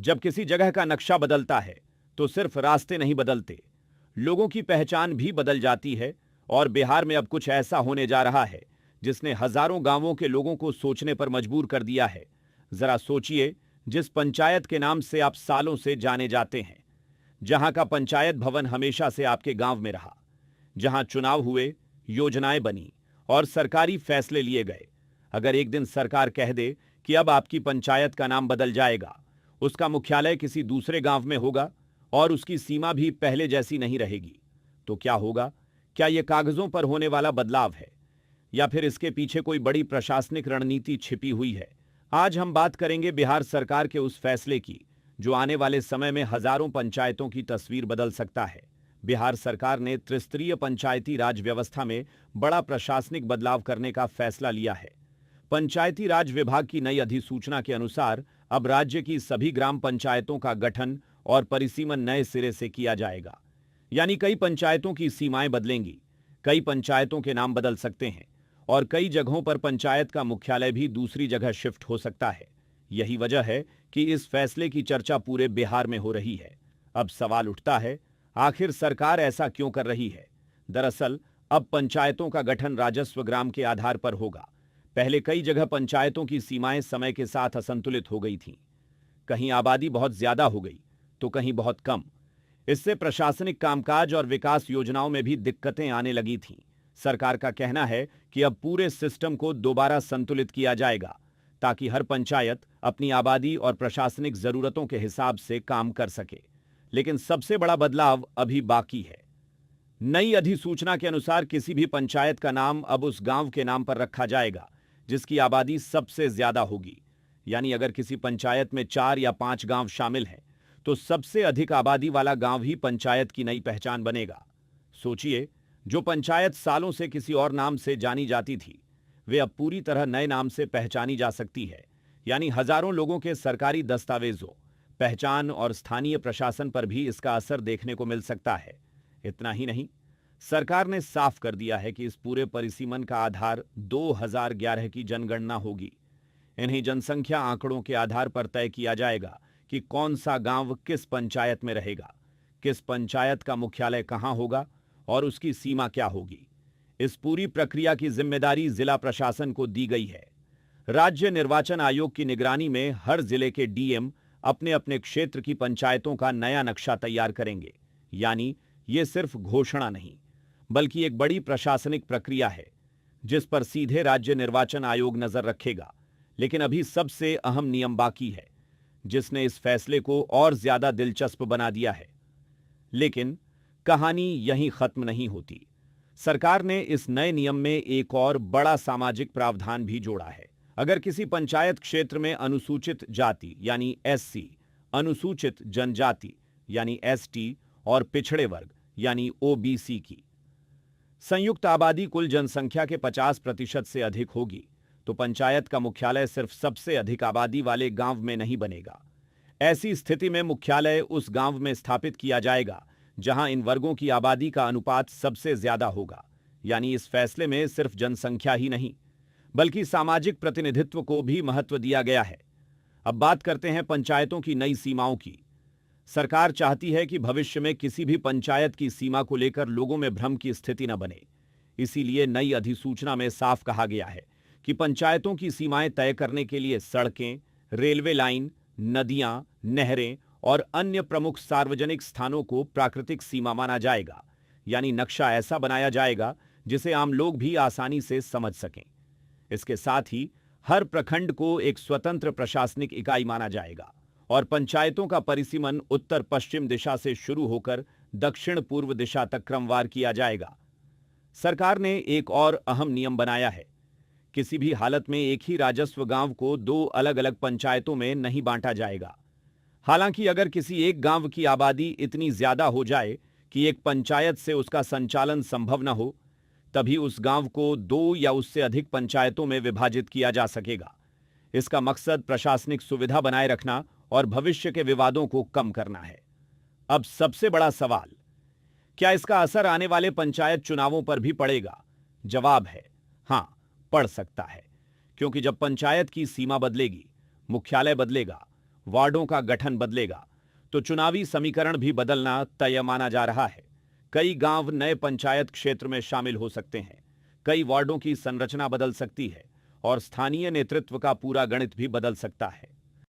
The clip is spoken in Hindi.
जब किसी जगह का नक्शा बदलता है तो सिर्फ रास्ते नहीं बदलते, लोगों की पहचान भी बदल जाती है। और बिहार में अब कुछ ऐसा होने जा रहा है जिसने हजारों गांवों के लोगों को सोचने पर मजबूर कर दिया है। जरा सोचिए, जिस पंचायत के नाम से आप सालों से जाने जाते हैं, जहां का पंचायत भवन हमेशा से आपके गांव में रहा, जहां चुनाव हुए, योजनाएं बनी और सरकारी फैसले लिए गए, अगर एक दिन सरकार कह दे कि अब आपकी पंचायत का नाम बदल जाएगा, उसका मुख्यालय किसी दूसरे गांव में होगा और उसकी सीमा भी पहले जैसी नहीं रहेगी, तो क्या होगा? क्या यह कागजों पर होने वाला बदलाव है या फिर इसके पीछे कोई बड़ी प्रशासनिक रणनीति छिपी हुई है? आज हम बात करेंगे बिहार सरकार के उस फैसले की जो आने वाले समय में हजारों पंचायतों की तस्वीर बदल सकता है। बिहार सरकार ने त्रिस्तरीय पंचायती राज व्यवस्था में बड़ा प्रशासनिक बदलाव करने का फैसला लिया है। पंचायती राज विभाग की नई अधिसूचना के अनुसार अब राज्य की सभी ग्राम पंचायतों का गठन और परिसीमन नए सिरे से किया जाएगा। यानी कई पंचायतों की सीमाएं बदलेंगी, कई पंचायतों के नाम बदल सकते हैं और कई जगहों पर पंचायत का मुख्यालय भी दूसरी जगह शिफ्ट हो सकता है। यही वजह है कि इस फैसले की चर्चा पूरे बिहार में हो रही है। अब सवाल उठता है, आखिर सरकार ऐसा क्यों कर रही है? दरअसल अब पंचायतों का गठन राजस्व ग्राम के आधार पर होगा। पहले कई जगह पंचायतों की सीमाएं समय के साथ असंतुलित हो गई थीं। कहीं आबादी बहुत ज्यादा हो गई तो कहीं बहुत कम। इससे प्रशासनिक कामकाज और विकास योजनाओं में भी दिक्कतें आने लगी थीं। सरकार का कहना है कि अब पूरे सिस्टम को दोबारा संतुलित किया जाएगा ताकि हर पंचायत अपनी आबादी और प्रशासनिक जरूरतों के हिसाब से काम कर सके। लेकिन सबसे बड़ा बदलाव अभी बाकी है। नई अधिसूचना के अनुसार किसी भी पंचायत का नाम अब उस गांव के नाम पर रखा जाएगा जिसकी आबादी सबसे ज्यादा होगी। यानी अगर किसी पंचायत में 4 या 5 गांव शामिल हैं, तो सबसे अधिक आबादी वाला गांव ही पंचायत की नई पहचान बनेगा। सोचिए, जो पंचायत सालों से किसी और नाम से जानी जाती थी, वे अब पूरी तरह नए नाम से पहचानी जा सकती है। यानी हजारों लोगों के सरकारी दस्तावेजों, पहचान और स्थानीय प्रशासन पर भी इसका असर देखने को मिल सकता है। इतना ही नहीं, सरकार ने साफ कर दिया है कि इस पूरे परिसीमन का आधार 2011 की जनगणना होगी। इन्हीं जनसंख्या आंकड़ों के आधार पर तय किया जाएगा कि कौन सा गांव किस पंचायत में रहेगा, किस पंचायत का मुख्यालय कहां होगा और उसकी सीमा क्या होगी। इस पूरी प्रक्रिया की जिम्मेदारी जिला प्रशासन को दी गई है। राज्य निर्वाचन आयोग की निगरानी में हर जिले के डीएम अपने अपने क्षेत्र की पंचायतों का नया नक्शा तैयार करेंगे। यानी ये सिर्फ घोषणा नहीं, बल्कि एक बड़ी प्रशासनिक प्रक्रिया है जिस पर सीधे राज्य निर्वाचन आयोग नजर रखेगा। लेकिन अभी सबसे अहम नियम बाकी है जिसने इस फैसले को और ज्यादा दिलचस्प बना दिया है। लेकिन कहानी यहीं खत्म नहीं होती। सरकार ने इस नए नियम में एक और बड़ा सामाजिक प्रावधान भी जोड़ा है। अगर किसी पंचायत क्षेत्र में अनुसूचित जाति यानी एससी, अनुसूचित जनजाति यानी एसटी और पिछड़े वर्ग यानी ओबीसी की संयुक्त आबादी कुल जनसंख्या के 50% से अधिक होगी, तो पंचायत का मुख्यालय सिर्फ सबसे अधिक आबादी वाले गांव में नहीं बनेगा। ऐसी स्थिति में मुख्यालय उस गांव में स्थापित किया जाएगा जहां इन वर्गों की आबादी का अनुपात सबसे ज्यादा होगा। यानी इस फैसले में सिर्फ जनसंख्या ही नहीं, बल्कि सामाजिक प्रतिनिधित्व को भी महत्व दिया गया है। अब बात करते हैं पंचायतों की नई सीमाओं की। सरकार चाहती है कि भविष्य में किसी भी पंचायत की सीमा को लेकर लोगों में भ्रम की स्थिति न बने। इसीलिए नई अधिसूचना में साफ कहा गया है कि पंचायतों की सीमाएं तय करने के लिए सड़कें, रेलवे लाइन, नदियां, नहरें और अन्य प्रमुख सार्वजनिक स्थानों को प्राकृतिक सीमा माना जाएगा। यानी नक्शा ऐसा बनाया जाएगा जिसे आम लोग भी आसानी से समझ सकें। इसके साथ ही हर प्रखंड को एक स्वतंत्र प्रशासनिक इकाई माना जाएगा और पंचायतों का परिसीमन उत्तर पश्चिम दिशा से शुरू होकर दक्षिण पूर्व दिशा तक क्रमवार किया जाएगा। सरकार ने एक और अहम नियम बनाया है। किसी भी हालत में एक ही राजस्व गांव को 2 अलग अलग पंचायतों में नहीं बांटा जाएगा। हालांकि अगर किसी एक गांव की आबादी इतनी ज्यादा हो जाए कि एक पंचायत से उसका संचालन संभव न हो, तभी उस गांव को 2 या उससे अधिक पंचायतों में विभाजित किया जा सकेगा। इसका मकसद प्रशासनिक सुविधा बनाए रखना और भविष्य के विवादों को कम करना है। अब सबसे बड़ा सवाल, क्या इसका असर आने वाले पंचायत चुनावों पर भी पड़ेगा? जवाब है हां, पड़ सकता है। क्योंकि जब पंचायत की सीमा बदलेगी, मुख्यालय बदलेगा वार्डों का गठन बदलेगा तो चुनावी समीकरण भी बदलना तय माना जा रहा है। कई गांव नए पंचायत क्षेत्र में शामिल हो सकते हैं, कई वार्डों की संरचना बदल सकती है और स्थानीय नेतृत्व का पूरा गणित भी बदल सकता है।